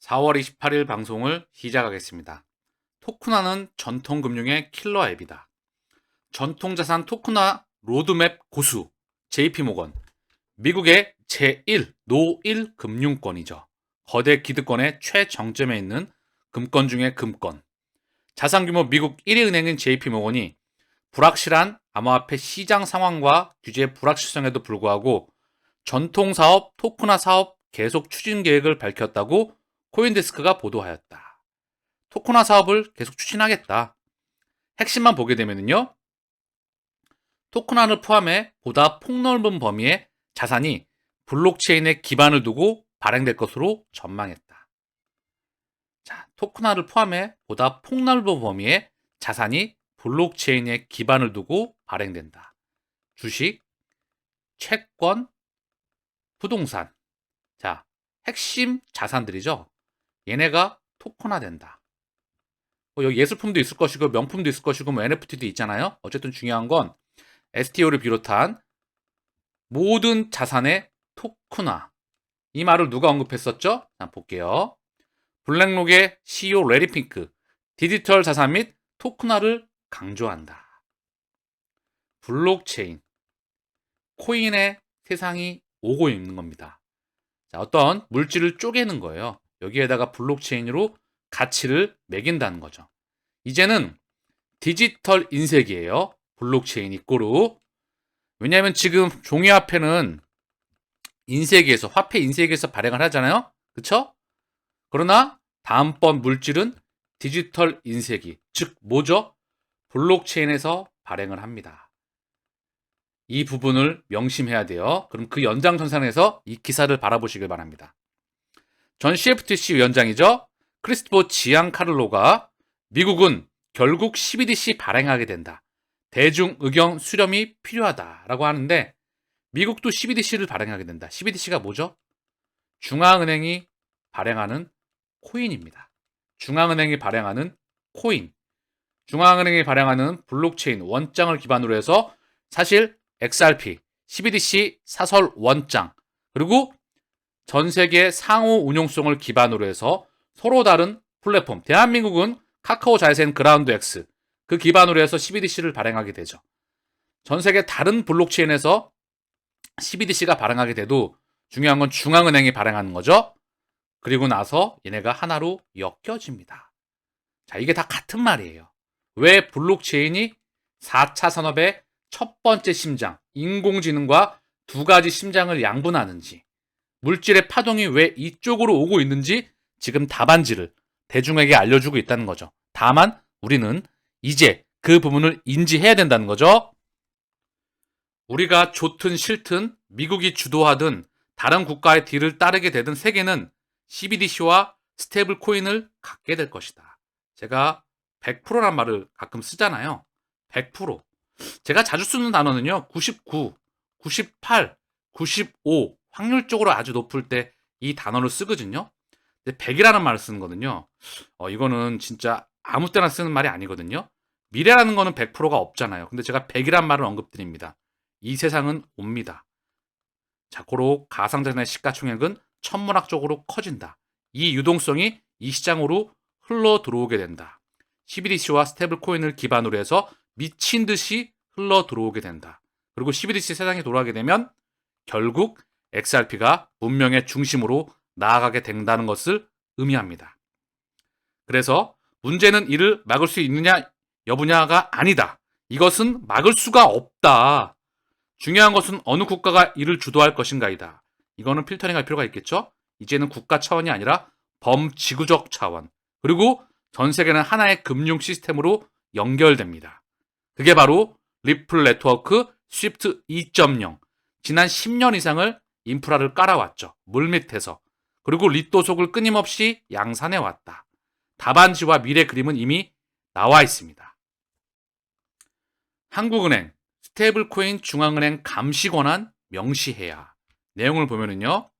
4월 28일 방송을 시작하겠습니다. 토쿠나는 전통금융의 킬러 앱이다. 전통자산 토쿠나 로드맵 고수 JP모건, 미국의 제1 노1 금융권이죠. 거대 기득권의 최정점에 있는 금권 중의 금권. 자산규모 미국 1위 은행인 JP모건이 불확실한 암호화폐 시장 상황과 규제 불확실성에도 불구하고 전통사업 토쿠나 사업 계속 추진 계획을 밝혔다고 코인데스크가 보도하였다. 토쿠나 사업을 계속 추진하겠다. 핵심만 보게 되면요, 토쿠나를 포함해 보다 폭넓은 범위의 자산이 블록체인에 기반을 두고 발행될 것으로 전망했다. 자, 토쿠나를 포함해 보다 폭넓은 범위의 자산이 블록체인에 기반을 두고 발행된다. 주식, 채권, 부동산. 자, 핵심 자산들이죠. 얘네가 토큰화 된다. 여기 예술품도 있을 것이고 명품도 있을 것이고 뭐 NFT도 있잖아요. 어쨌든 중요한 건 STO를 비롯한 모든 자산의 토큰화. 이 말을 누가 언급했었죠? 자, 볼게요. 블랙록의 CEO 레리 핑크, 디지털 자산 및 토큰화를 강조한다. 블록체인, 코인의 세상이 오고 있는 겁니다. 자, 어떤 물질을 쪼개는 거예요. 여기에다가 블록체인으로 가치를 매긴다는 거죠. 이제는 디지털 인쇄기예요. 블록체인 이꼬르. 왜냐하면 지금 종이화폐는 인쇄기에서, 화폐 인쇄기에서 발행을 하잖아요. 그쵸? 그러나 다음번 물질은 디지털 인쇄기, 즉 뭐죠? 블록체인에서 발행을 합니다. 이 부분을 명심해야 돼요. 그럼 그 연장선상에서 이 기사를 바라보시길 바랍니다. 전 CFTC 위원장이죠. 크리스토퍼 지앙카를로가 미국은 결국 CBDC 발행하게 된다. 대중 의견 수렴이 필요하다라고 하는데 미국도 CBDC를 발행하게 된다. CBDC가 뭐죠? 중앙은행이 발행하는 코인입니다. 중앙은행이 발행하는 코인. 중앙은행이 발행하는 블록체인 원장을 기반으로 해서 사실 XRP, CBDC 사설 원장, 그리고 전 세계 상호 운용성을 기반으로 해서 서로 다른 플랫폼, 대한민국은 카카오 자회사인 그라운드 X, 그 기반으로 해서 CBDC를 발행하게 되죠. 전 세계 다른 블록체인에서 CBDC가 발행하게 돼도 중요한 건 중앙은행이 발행하는 거죠. 그리고 나서 얘네가 하나로 엮여집니다. 자, 이게 다 같은 말이에요. 왜 블록체인이 4차 산업의 첫 번째 심장, 인공지능과 두 가지 심장을 양분하는지, 물질의 파동이 왜 이쪽으로 오고 있는지 지금 답안지를 대중에게 알려주고 있다는 거죠. 다만 우리는 이제 그 부분을 인지해야 된다는 거죠. 우리가 좋든 싫든 미국이 주도하든 다른 국가의 딜을 따르게 되든 세계는 CBDC와 스테이블 코인을 갖게 될 것이다. 제가 100%란 말을 가끔 쓰잖아요. 100%. 제가 자주 쓰는 단어는요. 99, 98, 95 확률적으로 아주 높을 때 이 단어를 쓰거든요. 근데 100이라는 말을 쓰는 거는요. 이거는 진짜 아무 때나 쓰는 말이 아니거든요. 미래라는 거는 100%가 없잖아요. 근데 제가 100이란 말을 언급드립니다. 이 세상은 옵니다. 자, 고로 가상자산의 시가총액은 천문학적으로 커진다. 이 유동성이 이 시장으로 흘러 들어오게 된다. CBDC와 스테이블 코인을 기반으로 해서 미친 듯이 흘러 들어오게 된다. 그리고 CBDC 세상에 돌아가게 되면 결국 XRP가 문명의 중심으로 나아가게 된다는 것을 의미합니다. 그래서 문제는 이를 막을 수 있느냐 여부냐가 아니다. 이것은 막을 수가 없다. 중요한 것은 어느 국가가 이를 주도할 것인가이다. 이거는 필터링할 필요가 있겠죠? 이제는 국가 차원이 아니라 범지구적 차원, 그리고 전 세계는 하나의 금융 시스템으로 연결됩니다. 그게 바로 리플 네트워크 스위프트 2.0. 지난 10년 이상을 인프라를 깔아왔죠. 물밑에서. 그리고 리또속을 끊임없이 양산해왔다. 답안지와 미래 그림은 이미 나와 있습니다. 한국은행, 스테이블코인 중앙은행 감시 권한 명시해야. 내용을 보면은요.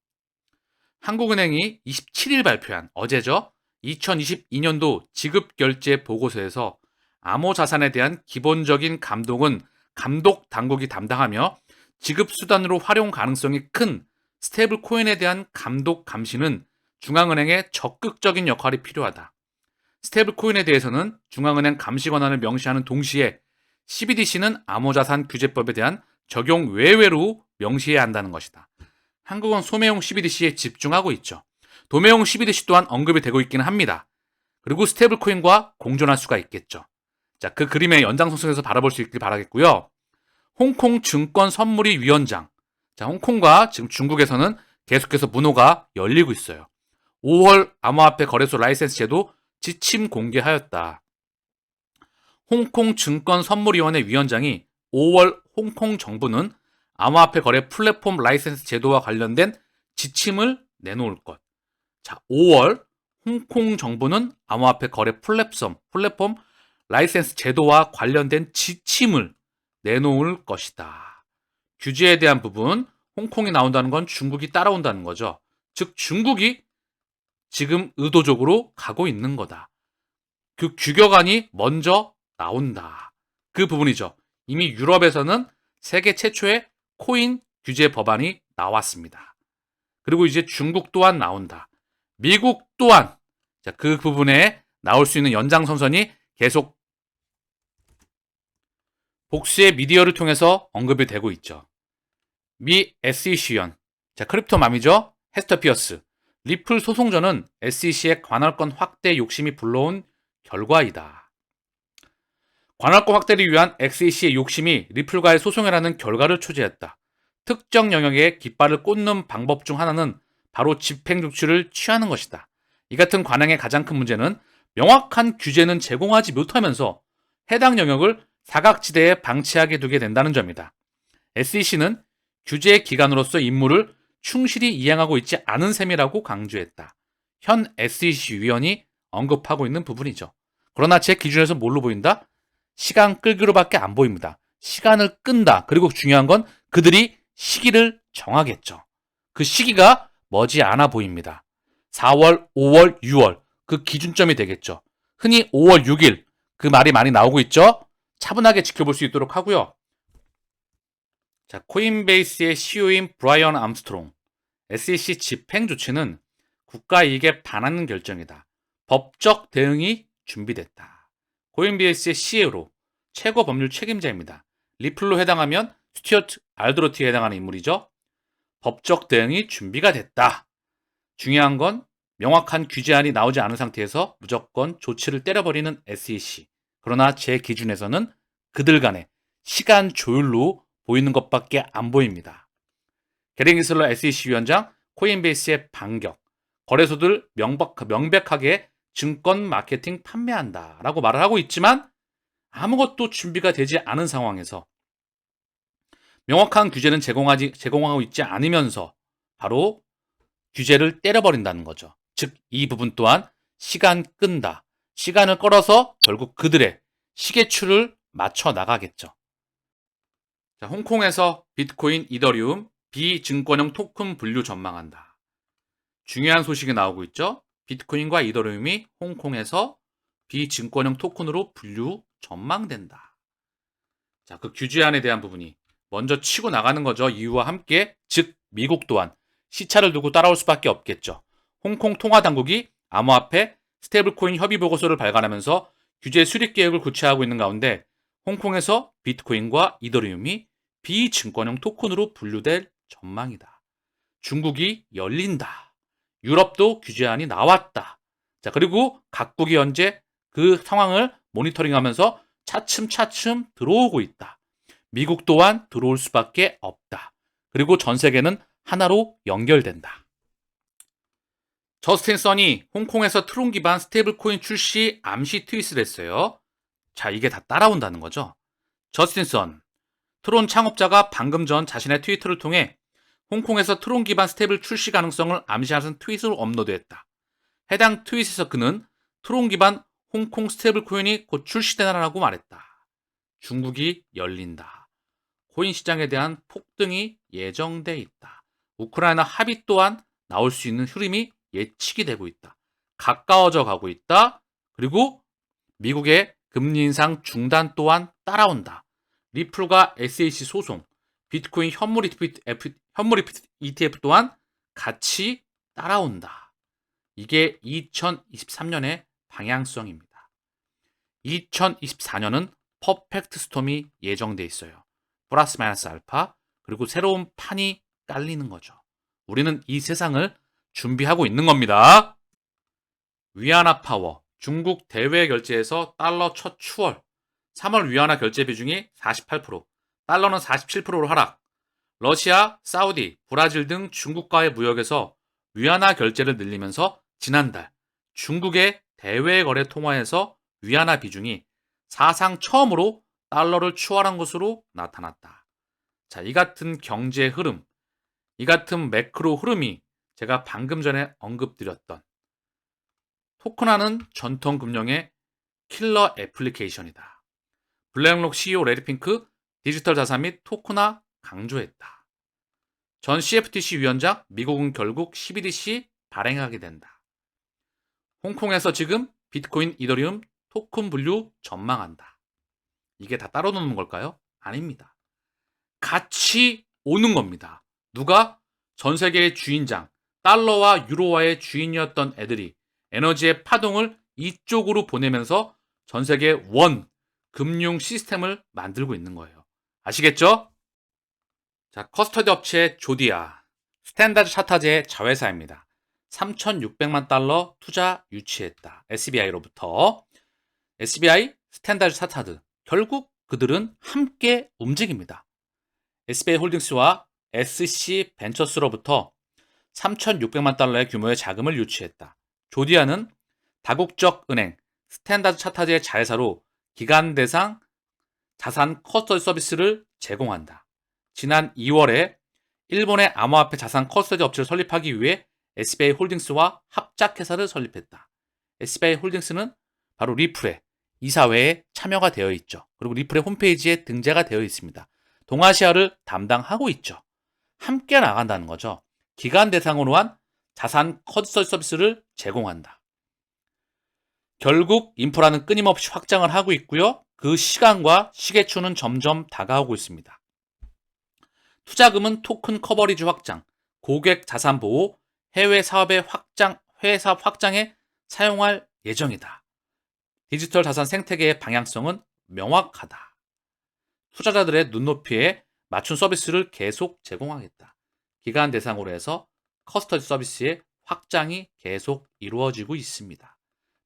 한국은행이 27일 발표한 어제죠. 2022년도 지급결제 보고서에서 암호자산에 대한 기본적인 감독 당국이 담당하며 지급 수단으로 활용 가능성이 큰 스테이블 코인에 대한 감독 감시는 중앙은행의 적극적인 역할이 필요하다. 스테이블 코인에 대해서는 중앙은행 감시 권한을 명시하는 동시에 CBDC는 암호자산 규제법에 대한 적용 외외로 명시해야 한다는 것이다. 한국은 소매용 CBDC에 집중하고 있죠. 도매용 CBDC 또한 언급이 되고 있기는 합니다. 그리고 스테이블 코인과 공존할 수가 있겠죠. 자, 그 그림의 연장선상에서 바라볼 수 있길 바라겠고요. 홍콩 증권 선물위 위원장. 자, 홍콩과 지금 중국에서는 계속해서 문호가 열리고 있어요. 5월 암호화폐 거래소 라이센스 제도 지침 공개하였다. 홍콩 증권 선물위원회 위원장이 5월 홍콩 정부는 암호화폐 거래 플랫폼 라이센스 제도와 관련된 지침을 내놓을 것. 자, 5월 홍콩 정부는 암호화폐 거래 플랫폼 라이센스 제도와 관련된 지침을 내놓을 것이다. 규제에 대한 부분, 홍콩이 나온다는 건 중국이 따라온다는 거죠. 즉 중국이 지금 의도적으로 가고 있는 거다. 그 규격안이 먼저 나온다. 그 부분이죠. 이미 유럽에서는 세계 최초의 코인 규제 법안이 나왔습니다. 그리고 이제 중국 또한 나온다. 미국 또한 그 부분에 나올 수 있는 연장선선이 계속 복수의 미디어를 통해서 언급이 되고 있죠. 미 SEC위원, 크립토맘이죠. 헤스터 피어스. 리플 소송전은 SEC의 관할권 확대 욕심이 불러온 결과이다. 관할권 확대를 위한 SEC의 욕심이 리플과의 소송이라는 결과를 초래했다. 특정 영역에 깃발을 꽂는 방법 중 하나는 바로 집행 조치를 취하는 것이다. 이 같은 관행의 가장 큰 문제는 명확한 규제는 제공하지 못하면서 해당 영역을 사각지대에 방치하게 두게 된다는 점이다. SEC는 규제 기관으로서 임무를 충실히 이행하고 있지 않은 셈이라고 강조했다. 현 SEC 위원이 언급하고 있는 부분이죠. 그러나 제 기준에서 뭘로 보인다? 시간 끌기로밖에 안 보입니다. 시간을 끈다. 그리고 중요한 건 그들이 시기를 정하겠죠. 그 시기가 머지않아 보입니다. 4월, 5월, 6월 그 기준점이 되겠죠. 흔히 5월 6일 그 말이 많이 나오고 있죠. 차분하게 지켜볼 수 있도록 하고요. 자, 코인베이스의 CEO인 브라이언 암스트롱. SEC 집행 조치는 국가 이익에 반하는 결정이다. 법적 대응이 준비됐다. 코인베이스의 CEO로 최고 법률 책임자입니다. 리플로 해당하면 스튜어트 알드로티에 해당하는 인물이죠. 법적 대응이 준비가 됐다. 중요한 건 명확한 규제안이 나오지 않은 상태에서 무조건 조치를 때려버리는 SEC. 그러나 제 기준에서는 그들 간의 시간 조율로 보이는 것밖에 안 보입니다. 게리 기슬러 SEC 위원장, 코인베이스의 반격. 거래소들 명백하게 증권 마케팅 판매한다 라고 말을 하고 있지만 아무것도 준비가 되지 않은 상황에서 명확한 규제는 제공하고 있지 않으면서 바로 규제를 때려버린다는 거죠. 즉, 이 부분 또한 시간 끈다. 시간을 끌어서 결국 그들의 시계추를 맞춰 나가겠죠. 자, 홍콩에서 비트코인, 이더리움, 비증권형 토큰 분류 전망한다. 중요한 소식이 나오고 있죠. 비트코인과 이더리움이 홍콩에서 비증권형 토큰으로 분류 전망된다. 자, 그 규제안에 대한 부분이 먼저 치고 나가는 거죠. 이유와 함께, 즉 미국 또한 시차를 두고 따라올 수밖에 없겠죠. 홍콩 통화당국이 암호화폐, 스테이블코인 협의 보고서를 발간하면서 규제 수립 계획을 구체화하고 있는 가운데 홍콩에서 비트코인과 이더리움이 비증권형 토큰으로 분류될 전망이다. 중국이 열린다. 유럽도 규제안이 나왔다. 자, 그리고 각국이 현재 그 상황을 모니터링하면서 차츰차츰 들어오고 있다. 미국 또한 들어올 수밖에 없다. 그리고 전 세계는 하나로 연결된다. 저스틴 선이 홍콩에서 트론 기반 스테이블 코인 출시 암시 트윗을 했어요. 자, 이게 다 따라온다는 거죠. 저스틴 선, 트론 창업자가 방금 전 자신의 트위터를 통해 홍콩에서 트론 기반 스테이블 출시 가능성을 암시하는 트윗을 업로드했다. 해당 트윗에서 그는 트론 기반 홍콩 스테이블 코인이 곧 출시되라고 말했다. 중국이 열린다. 코인 시장에 대한 폭등이 예정돼 있다. 우크라이나 합의 또한 나올 수 있는 흐름이 예측이 되고 있다. 가까워져 가고 있다. 그리고 미국의 금리 인상 중단 또한 따라온다. 리플과 SEC 소송, 비트코인 현물 ETF 또한 같이 따라온다. 이게 2023년의 방향성입니다. 2024년은 퍼펙트 스톰이 예정돼 있어요. 플러스 마이너스 알파, 그리고 새로운 판이 깔리는 거죠. 우리는 이 세상을 준비하고 있는 겁니다. 위안화 파워, 중국 대외 결제에서 달러 첫 추월, 3월 위안화 결제 비중이 48%, 달러는 47%로 하락. 러시아, 사우디, 브라질 등 중국과의 무역에서 위안화 결제를 늘리면서 지난달 중국의 대외 거래 통화에서 위안화 비중이 사상 처음으로 달러를 추월한 것으로 나타났다. 자, 이 같은 경제 흐름, 이 같은 매크로 흐름이 제가 방금 전에 언급드렸던 토큰화는 전통 금융의 킬러 애플리케이션이다. 블랙록 CEO 레리 핑크 디지털 자산 및 토큰화 강조했다. 전 CFTC 위원장 미국은 결국 CBDC 발행하게 된다. 홍콩에서 지금 비트코인, 이더리움, 토큰 분류 전망한다. 이게 다 따로 노는 걸까요? 아닙니다. 같이 오는 겁니다. 누가? 전 세계의 주인장, 달러와 유로화의 주인이었던 애들이 에너지의 파동을 이쪽으로 보내면서 전 세계 원 금융 시스템을 만들고 있는 거예요. 아시겠죠? 자, 커스터디 업체 조디아, 스탠다드 차타제의 자회사입니다. 3,600만 달러 투자 유치했다. SBI로부터. SBI, 스탠다드 차타드. 결국 그들은 함께 움직입니다. SBI 홀딩스와 SC 벤처스로부터 3,600만 달러의 규모의 자금을 유치했다. 조디아는 다국적 은행, 스탠다드 차타제의 자회사로 기간 대상 자산 커스터디 서비스를 제공한다. 지난 2월에 일본의 암호화폐 자산 커스터디 업체를 설립하기 위해 SBI 홀딩스와 합작회사를 설립했다. SBI 홀딩스는 바로 리플의 이사회에 참여가 되어 있죠. 그리고 리플의 홈페이지에 등재가 되어 있습니다. 동아시아를 담당하고 있죠. 함께 나간다는 거죠. 기간 대상으로 한 자산 커스터디 서비스를 제공한다. 결국 인프라는 끊임없이 확장을 하고 있고요. 그 시간과 시계추는 점점 다가오고 있습니다. 투자금은 토큰 커버리지 확장, 고객 자산 보호, 해외 사업의 확장, 해외 사업 확장에 사용할 예정이다. 디지털 자산 생태계의 방향성은 명확하다. 투자자들의 눈높이에 맞춘 서비스를 계속 제공하겠다. 기간 대상으로 해서 커스터디 서비스의 확장이 계속 이루어지고 있습니다.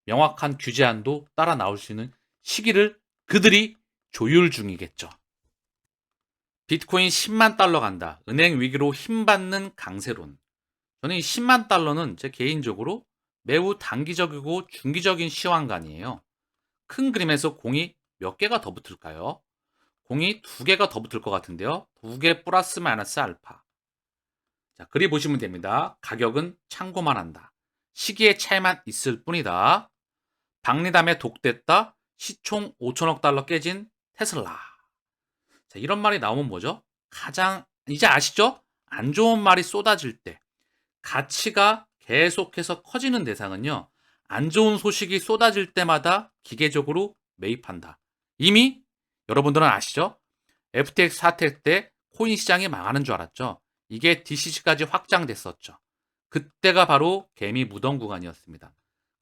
명확한 규제안도 따라 나올 수 있는 시기를 그들이 조율 중이겠죠. 비트코인 10만 달러 간다. 은행 위기로 힘받는 강세론. 저는 이 10만 달러는 제 개인적으로 매우 단기적이고 중기적인 시황관이에요. 큰 그림에서 공이 몇 개가 더 붙을까요? 공이 2개가 더 붙을 것 같은데요. 2개 플러스 마이너스 알파. 자, 그리 보시면 됩니다. 가격은 참고만 한다. 시기의 차이만 있을 뿐이다. 박리담에 독됐다. 시총 5천억 달러 깨진 테슬라. 자, 이런 말이 나오면 뭐죠? 가장 이제 아시죠? 안 좋은 말이 쏟아질 때 가치가 계속해서 커지는 대상은요. 안 좋은 소식이 쏟아질 때마다 기계적으로 매입한다. 이미 여러분들은 아시죠? FTX 사태 때 코인 시장이 망하는 줄 알았죠. 이게 DCC까지 확장됐었죠. 그때가 바로 개미 무덤 구간이었습니다.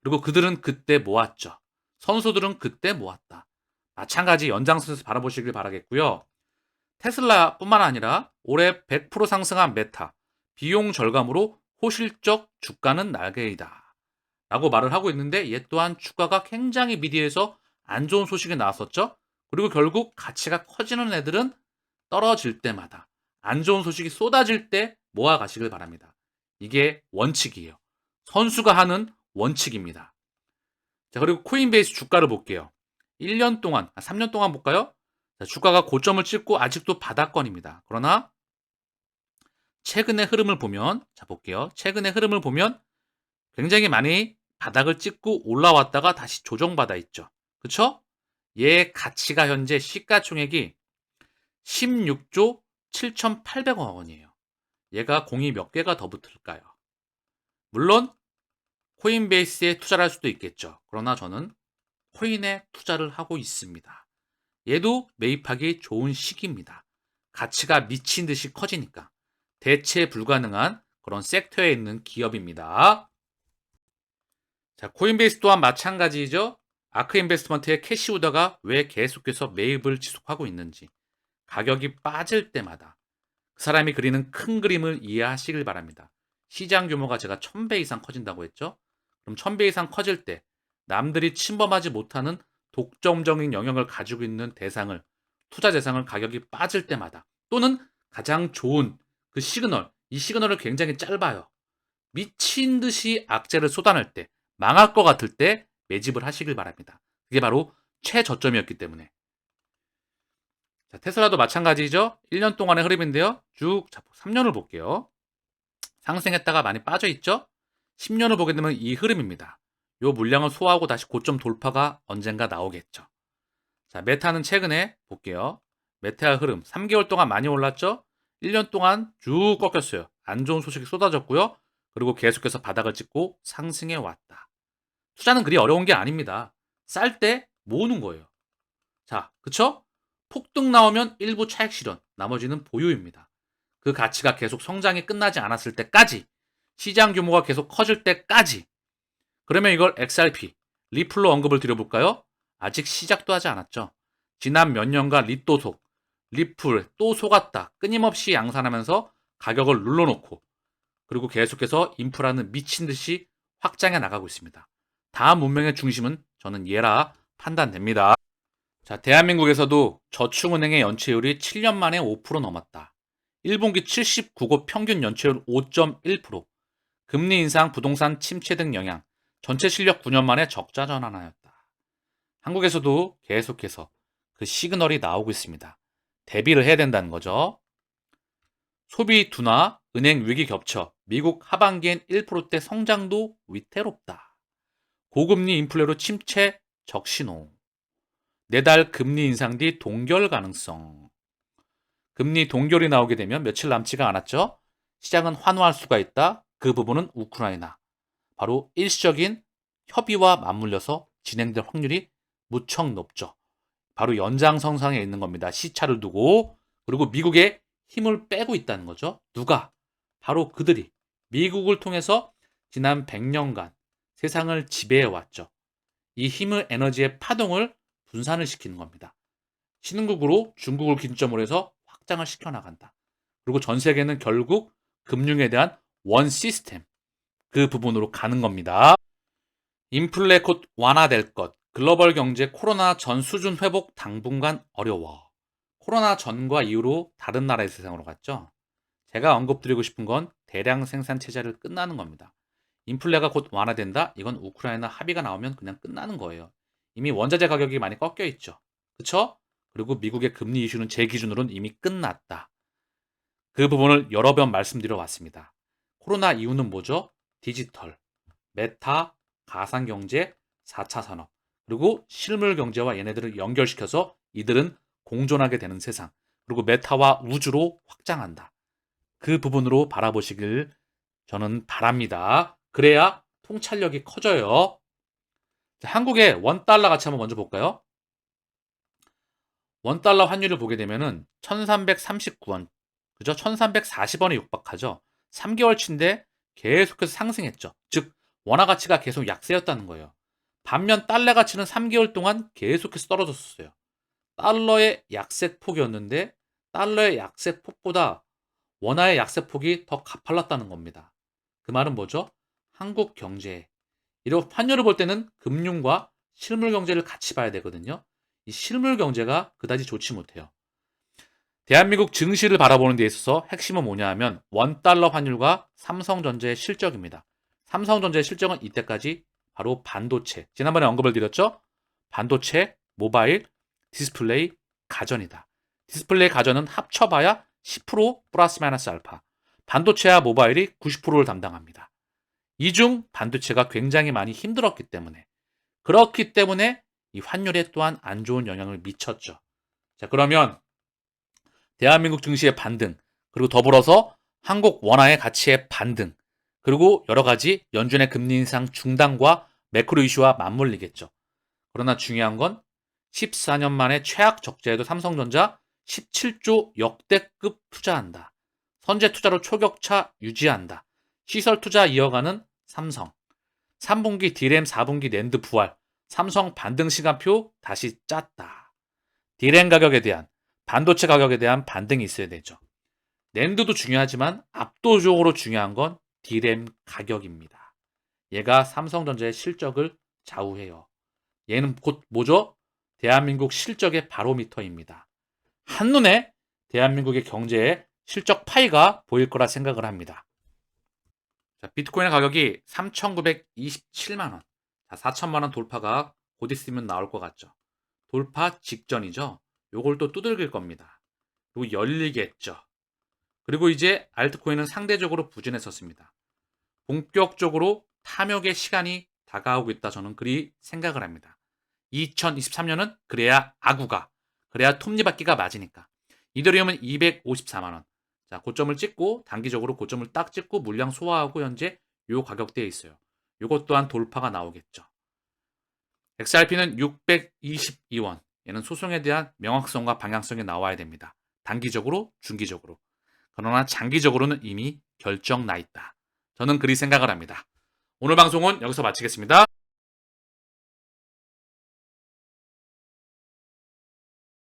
그리고 그들은 그때 모았죠. 선수들은 그때 모았다. 마찬가지 연장선에서 바라보시길 바라겠고요. 테슬라뿐만 아니라 올해 100% 상승한 메타, 비용 절감으로 호실적 주가는 날개이다. 라고 말을 하고 있는데 얘 또한 주가가 굉장히 미디어에서 안 좋은 소식이 나왔었죠. 그리고 결국 가치가 커지는 애들은 떨어질 때마다 안 좋은 소식이 쏟아질 때 모아 가시길 바랍니다. 이게 원칙이에요. 선수가 하는 원칙입니다. 자, 그리고 코인베이스 주가를 볼게요. 1년 동안, 3년 동안 볼까요? 자, 주가가 고점을 찍고 아직도 바닥권입니다. 그러나 최근의 흐름을 보면, 자, 볼게요. 최근의 흐름을 보면 굉장히 많이 바닥을 찍고 올라왔다가 다시 조정받아 있죠. 그쵸? 얘의 가치가 현재 시가총액이 16조 7,800억 원이에요. 얘가 공이 몇 개가 더 붙을까요? 물론 코인베이스에 투자를 할 수도 있겠죠. 그러나 저는 코인에 투자를 하고 있습니다. 얘도 매입하기 좋은 시기입니다. 가치가 미친 듯이 커지니까 대체 불가능한 그런 섹터에 있는 기업입니다. 자, 코인베이스 또한 마찬가지죠. 아크 인베스트먼트의 캐시 우더가 왜 계속해서 매입을 지속하고 있는지, 가격이 빠질 때마다 그 사람이 그리는 큰 그림을 이해하시길 바랍니다. 시장 규모가 제가 1000배 이상 커진다고 했죠. 그럼 1000배 이상 커질 때 남들이 침범하지 못하는 독점적인 영역을 가지고 있는 대상을, 투자 대상을 가격이 빠질 때마다, 또는 가장 좋은 그 시그널, 이 시그널을 굉장히 짧아요. 미친 듯이 악재를 쏟아낼 때, 망할 것 같을 때 매집을 하시길 바랍니다. 그게 바로 최저점이었기 때문에. 자, 테슬라도 마찬가지죠. 1년 동안의 흐름인데요. 쭉 3년을 볼게요. 상승했다가 많이 빠져 있죠. 10년을 보게 되면 이 흐름입니다. 요 물량을 소화하고 다시 고점 돌파가 언젠가 나오겠죠. 자, 메타는 최근에 볼게요. 메타 흐름 3개월 동안 많이 올랐죠. 1년 동안 쭉 꺾였어요. 안 좋은 소식이 쏟아졌고요. 그리고 계속해서 바닥을 찍고 상승해 왔다. 투자는 그리 어려운 게 아닙니다. 쌀 때 모으는 거예요. 자, 그쵸? 폭등 나오면 일부 차익 실현, 나머지는 보유입니다. 그 가치가 계속 성장이 끝나지 않았을 때까지, 시장 규모가 계속 커질 때까지. 그러면 이걸 XRP, 리플로 언급을 드려볼까요? 아직 시작도 하지 않았죠. 지난 몇 년간 릿도 속, 리플 또 속았다 끊임없이 양산하면서 가격을 눌러놓고, 그리고 계속해서 인프라는 미친 듯이 확장해 나가고 있습니다. 다음 문명의 중심은 저는 얘라 판단됩니다. 자, 대한민국에서도 저축은행의 연체율이 7년 만에 5% 넘었다. 1분기 79고 평균 연체율 5.1%. 금리 인상, 부동산 침체 등 영향. 전체 실력 9년 만에 적자 전환하였다. 한국에서도 계속해서 그 시그널이 나오고 있습니다. 대비를 해야 된다는 거죠. 소비 둔화, 은행 위기 겹쳐 미국 하반기엔 1%대 성장도 위태롭다. 고금리 인플레로 침체 적신호. 내달 금리 인상 뒤 동결 가능성. 금리 동결이 나오게 되면 며칠 남지가 않았죠. 시장은 환호할 수가 있다. 그 부분은 우크라이나. 바로 일시적인 협의와 맞물려서 진행될 확률이 무척 높죠. 바로 연장선상에 있는 겁니다. 시차를 두고. 그리고 미국에 힘을 빼고 있다는 거죠. 누가? 바로 그들이 미국을 통해서 지난 100년간 세상을 지배해 왔죠. 이 힘을, 에너지의 파동을 분산을 시키는 겁니다. 신흥국으로 중국을 기점으로 해서 확장을 시켜나간다. 그리고 전 세계는 결국 금융에 대한 원 시스템, 그 부분으로 가는 겁니다. 인플레 곧 완화될 것. 글로벌 경제 코로나 전 수준 회복 당분간 어려워. 코로나 전과 이후로 다른 나라의 세상으로 갔죠. 제가 언급드리고 싶은 건 대량 생산 체제를 끝나는 겁니다. 인플레가 곧 완화된다? 이건 우크라이나 합의가 나오면 그냥 끝나는 거예요. 이미 원자재 가격이 많이 꺾여 있죠. 그쵸? 그리고 미국의 금리 이슈는 제 기준으로는 이미 끝났다. 그 부분을 여러 번 말씀드려 왔습니다. 코로나 이후는 뭐죠? 디지털, 메타, 가상경제, 4차 산업, 그리고 실물 경제와 얘네들을 연결시켜서 이들은 공존하게 되는 세상, 그리고 메타와 우주로 확장한다. 그 부분으로 바라보시길 저는 바랍니다. 그래야 통찰력이 커져요. 자, 한국의 원달러 가치 한번 먼저 볼까요? 원달러 환율을 보게 되면은 1339원, 그죠? 1340원에 육박하죠. 3개월치인데 계속해서 상승했죠. 즉, 원화 가치가 계속 약세였다는 거예요. 반면 달러 가치는 3개월 동안 계속해서 떨어졌었어요. 달러의 약세폭이었는데 달러의 약세폭보다 원화의 약세폭이 더 가팔랐다는 겁니다. 그 말은 뭐죠? 한국 경제, 이런 환율을 볼 때는 금융과 실물 경제를 같이 봐야 되거든요. 이 실물 경제가 그다지 좋지 못해요. 대한민국 증시를 바라보는 데 있어서 핵심은 뭐냐 하면 원달러 환율과 삼성전자의 실적입니다. 삼성전자의 실적은 이때까지 바로 반도체, 지난번에 언급을 드렸죠? 반도체, 모바일, 디스플레이, 가전이다. 디스플레이, 가전은 합쳐봐야 10% 플러스 마이너스 알파. 반도체와 모바일이 90%를 담당합니다. 이 중 반도체가 굉장히 많이 힘들었기 때문에, 그렇기 때문에 이 환율에 또한 안 좋은 영향을 미쳤죠. 자, 그러면 대한민국 증시의 반등, 그리고 더불어서 한국 원화의 가치의 반등, 그리고 여러 가지 연준의 금리 인상 중단과 매크로 이슈와 맞물리겠죠. 그러나 중요한 건 14년 만에 최악 적자에도 삼성전자 17조 역대급 투자한다. 선제 투자로 초격차 유지한다. 시설 투자 이어가는 삼성. 3분기 D램, 4분기 낸드 부활, 삼성 반등 시간표 다시 짰다. D램 가격에 대한, 반도체 가격에 대한 반등이 있어야 되죠. 낸드도 중요하지만 압도적으로 중요한 건 D램 가격입니다. 얘가 삼성전자의 실적을 좌우해요. 얘는 곧 뭐죠? 대한민국 실적의 바로미터입니다. 한눈에 대한민국의 경제의 실적 파이가 보일 거라 생각을 합니다. 자, 비트코인의 가격이 3,927만 원. 자, 4천만 원 돌파가 곧 있으면 나올 것 같죠. 돌파 직전이죠. 요걸 또 두들길 겁니다. 그리고 열리겠죠. 그리고 이제 알트코인은 상대적으로 부진했었습니다. 본격적으로 탐욕의 시간이 다가오고 있다, 저는 그리 생각을 합니다. 2023년은 그래야 아구가, 그래야 톱니바퀴가 맞으니까. 이더리움은 254만 원. 자, 고점을 찍고 단기적으로 고점을 딱 찍고 물량 소화하고 현재 요 가격대에 있어요. 요것 또한 돌파가 나오겠죠. XRP는 622원. 얘는 소송에 대한 명확성과 방향성이 나와야 됩니다. 단기적으로, 중기적으로. 그러나 장기적으로는 이미 결정 나 있다. 저는 그리 생각을 합니다. 오늘 방송은 여기서 마치겠습니다.